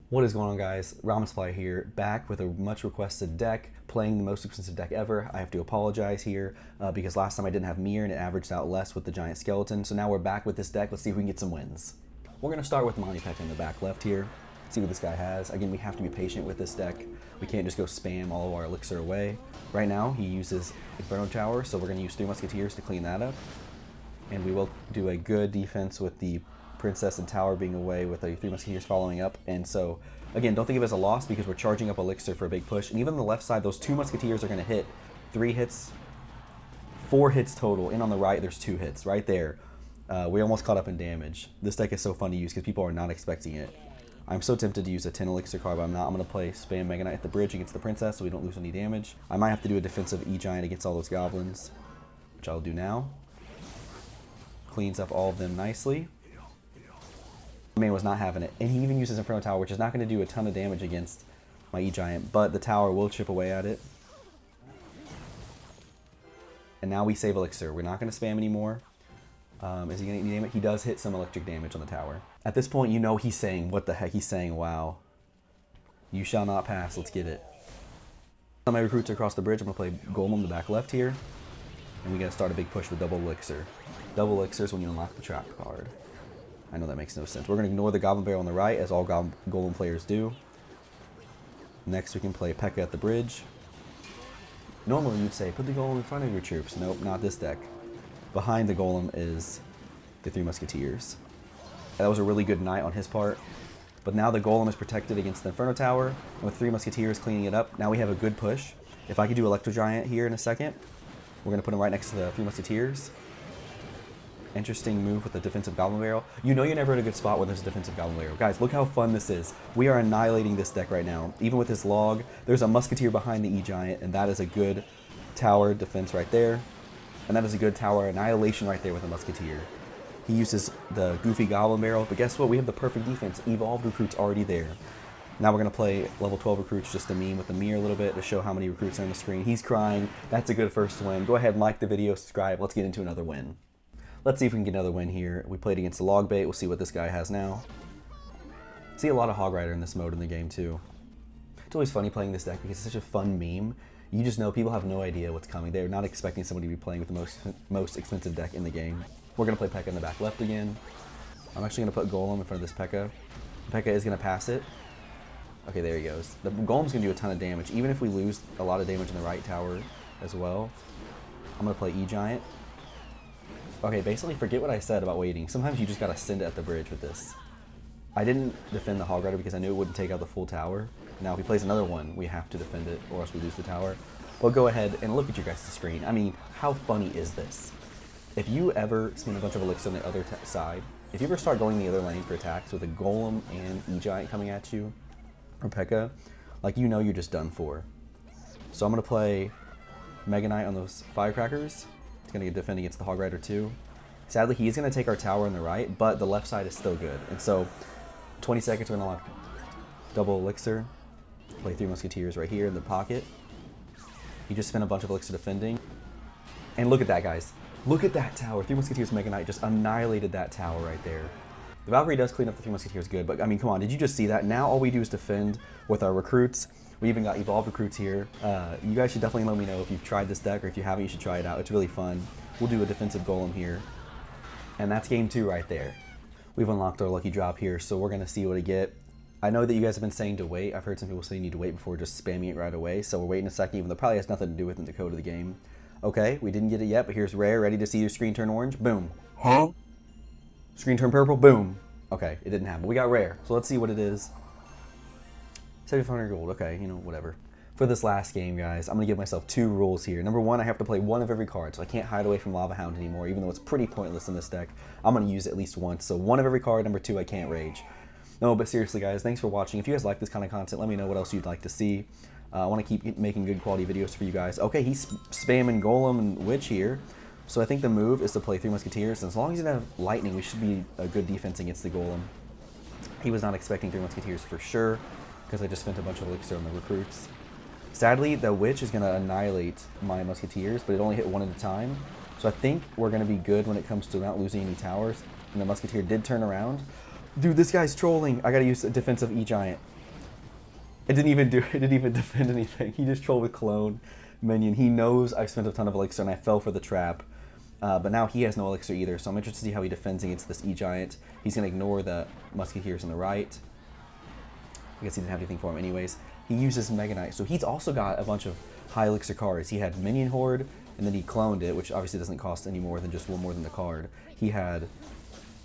What is going on, guys? Ramen Supply here, back with a much requested deck, playing the most expensive deck ever. I have to apologize here because last time I didn't have Mir and it averaged out less with the giant skeleton. So now we're back with this deck. Let's see if we can get some wins. We're going to start with Monty Peck in the back left here, see what this guy has. Again, we have to be patient with this deck. We can't just go spam all of our elixir away. Right now, he uses Inferno Tower, so we're going to use 3 Musketeers to clean that up. And we will do a good defense with the Princess and Tower being away with the 3 Musketeers following up. And so, again, don't think of it as a loss because we're charging up Elixir for a big push. And even on the left side, those 2 Musketeers are going to hit 3 hits, 4 hits total. And on the right, there's 2 hits right there. We almost caught up in damage. This deck is so fun to use because people are not expecting it. I'm so tempted to use a 10 Elixir card, but I'm not. I'm going to play Spam Mega Knight at the bridge against the Princess so we don't lose any damage. I might have to do a defensive E-Giant against all those goblins, which I'll do now. Cleans up all of them nicely. Man was not having it, and he even uses Inferno Tower, which is not going to do a ton of damage against my E-Giant, but the tower will chip away at it. And now we save Elixir. We're not going to spam anymore. Is he going to name it? He does hit some electric damage on the tower. At this point, you know he's saying, what the heck? He's saying, wow. You shall not pass. Let's get it. My recruits are across the bridge. I'm going to play Golem in the back left here. And we got to start a big push with double Elixir. Double Elixir is when you unlock the trap card. I know that makes no sense. We're going to ignore the Goblin Barrel on the right, as all Golem players do. Next, we can play P.E.K.K.A. at the bridge. Normally, you'd say, put the Golem in front of your troops. Nope, not this deck. Behind the Golem is the 3 Musketeers. That was a really good knight on his part. But now the Golem is protected against the Inferno Tower, and with 3 Musketeers cleaning it up, now we have a good push. If I could do Electro Giant here in a second, we're going to put him right next to the 3 Musketeers. Interesting move with the defensive Goblin Barrel. You know you're never in a good spot when there's a defensive Goblin Barrel. Guys, look how fun this is. We are annihilating this deck right now. Even with this log, there's a Musketeer behind the E-Giant, and that is a good tower defense right there. And that is a good tower annihilation right there with a Musketeer. He uses the goofy Goblin Barrel, but guess what? We have the perfect defense. Evolved recruits already there. Now we're going to play level 12 recruits just to meme with the mirror a little bit to show how many recruits are on the screen. He's crying. That's a good first win. Go ahead and like the video, subscribe. Let's get into another win. Let's see if we can get another win here. We played against the log bait. We'll see what this guy has now. See a lot of Hog Rider in this mode in the game too. It's always funny playing this deck because it's such a fun meme. You just know people have no idea what's coming. They're not expecting somebody to be playing with the most expensive deck in the game. We're going to play P.E.K.K.A. in the back left again. I'm actually going to put Golem in front of this P.E.K.K.A. P.E.K.K.A. is going to pass it. Okay, there he goes. The Golem's going to do a ton of damage, even if we lose a lot of damage in the right tower as well. I'm going to play E-Giant. Okay, basically forget what I said about waiting. Sometimes you just gotta send it at the bridge with this. I didn't defend the Hog Rider because I knew it wouldn't take out the full tower. Now if he plays another one, we have to defend it or else we lose the tower. But go ahead and look at your guys' screen. I mean, how funny is this? If you ever spend a bunch of elixir on the other side, if you ever start going the other lane for attacks with a Golem and E-Giant coming at you, or P.E.K.K.A., like you know you're just done for. So I'm gonna play Mega Knight on those Firecrackers. It's going to defend against the Hog Rider too. Sadly, he is going to take our tower on the right, but the left side is still good. And so, 20 seconds, we're going to unlock double Elixir. Play 3 Musketeers right here in the pocket. You just spent a bunch of Elixir defending. And look at that, guys. Look at that tower. 3 Musketeers Mega Knight just annihilated that tower right there. The Valkyrie does clean up the 3 Musketeers good, but I mean, come on, did you just see that? Now all we do is defend with our recruits. We even got evolved recruits here. You guys should definitely let me know if you've tried this deck, or if you haven't, you should try it out. It's really fun. We'll do a defensive Golem here. And that's game 2 right there. We've unlocked our lucky drop here, so we're going to see what we get. I know that you guys have been saying to wait. I've heard some people say you need to wait before just spamming it right away, so we're waiting a second, even though it probably has nothing to do with the code of the game. Okay, we didn't get it yet, but here's rare. Ready to see your screen turn orange? Boom. Huh? Screen turn purple? Boom. Okay, it didn't happen. We got rare, so let's see what it is. 7,500 gold, okay, you know, whatever. For this last game, guys, I'm going to give myself 2 rules here. Number 1, I have to play 1 of every card, so I can't hide away from Lava Hound anymore, even though it's pretty pointless in this deck. I'm going to use it at least once, so 1 of every card. Number 2, I can't rage. No, but seriously, guys, thanks for watching. If you guys like this kind of content, let me know what else you'd like to see. I want to keep making good quality videos for you guys. Okay, he's spamming Golem and Witch here, so I think the move is to play 3 Musketeers, and as long as he doesn't have Lightning, we should be a good defense against the Golem. He was not expecting 3 Musketeers for sure, because I just spent a bunch of elixir on the recruits. Sadly, the Witch is going to annihilate my Musketeers, but it only hit 1 at a time. So I think we're going to be good when it comes to not losing any towers. And the Musketeer did turn around. Dude, this guy's trolling. I got to use a defensive E-Giant. It didn't even do. It didn't even defend anything. He just trolled with clone minion. He knows I spent a ton of elixir and I fell for the trap. But now he has no elixir either, so I'm interested to see how he defends against this E-Giant. He's going to ignore the Musketeers on the right. I guess he didn't have anything for him anyways. He uses Mega Knight, so he's also got a bunch of high elixir cards. He had Minion Horde, and then he cloned it, which obviously doesn't cost any more than just one more than the card. He had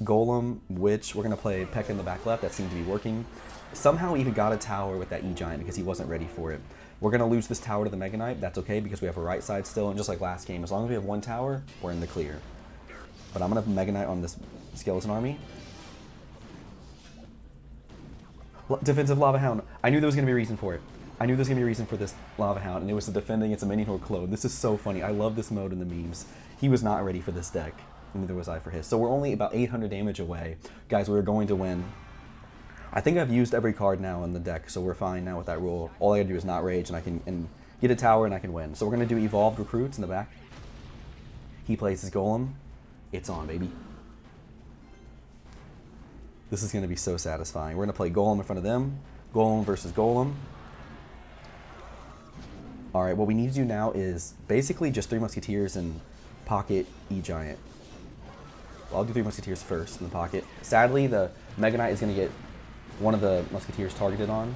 Golem, Witch. We're going to play P.E.K.K.A in the back left. That seemed to be working. Somehow we even got a tower with that E-Giant because he wasn't ready for it. We're going to lose this tower to the Mega Knight. That's okay because we have a right side still, and just like last game, as long as we have one tower, we're in the clear. But I'm going to Mega Knight on this Skeleton Army. Defensive Lava Hound. I knew there was going to be a reason for it. I knew there was going to be a reason for this Lava Hound, and it was to defend against a Minion Horde clone. This is so funny. I love this mode in the memes. He was not ready for this deck, and neither was I for his. So we're only about 800 damage away. Guys, we're going to win. I think I've used every card now in the deck, so we're fine now with that rule. All I gotta do is not rage, and I can get a tower, and I can win. So we're gonna do Evolved Recruits in the back. He plays his Golem. It's on, baby. This is gonna be so satisfying. We're gonna play Golem in front of them. Golem versus Golem. All right, what we need to do now is basically just 3 Musketeers and pocket E-Giant. Well, I'll do 3 Musketeers first in the pocket. Sadly, the Mega Knight is gonna get one of the Musketeers targeted on.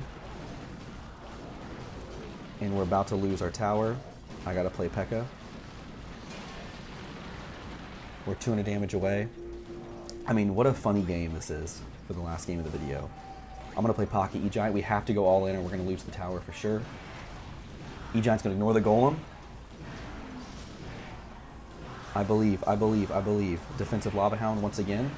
And we're about to lose our tower. I gotta play P.E.K.K.A. We're 200 damage away. I mean, what a funny game this is for the last game of the video. I'm gonna play Pocket E-Giant. We have to go all in or we're gonna lose the tower for sure. E-Giant's gonna ignore the Golem. I believe. Defensive Lava Hound once again.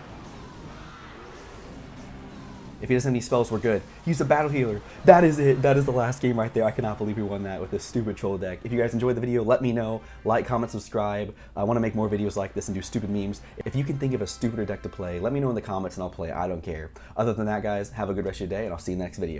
If he doesn't have any spells, we're good. Use a Battle Healer. That is it. That is the last game right there. I cannot believe we won that with this stupid troll deck. If you guys enjoyed the video, let me know. Like, comment, subscribe. I want to make more videos like this and do stupid memes. If you can think of a stupider deck to play, let me know in the comments and I'll play it. I don't care. Other than that, guys, have a good rest of your day and I'll see you in the next video.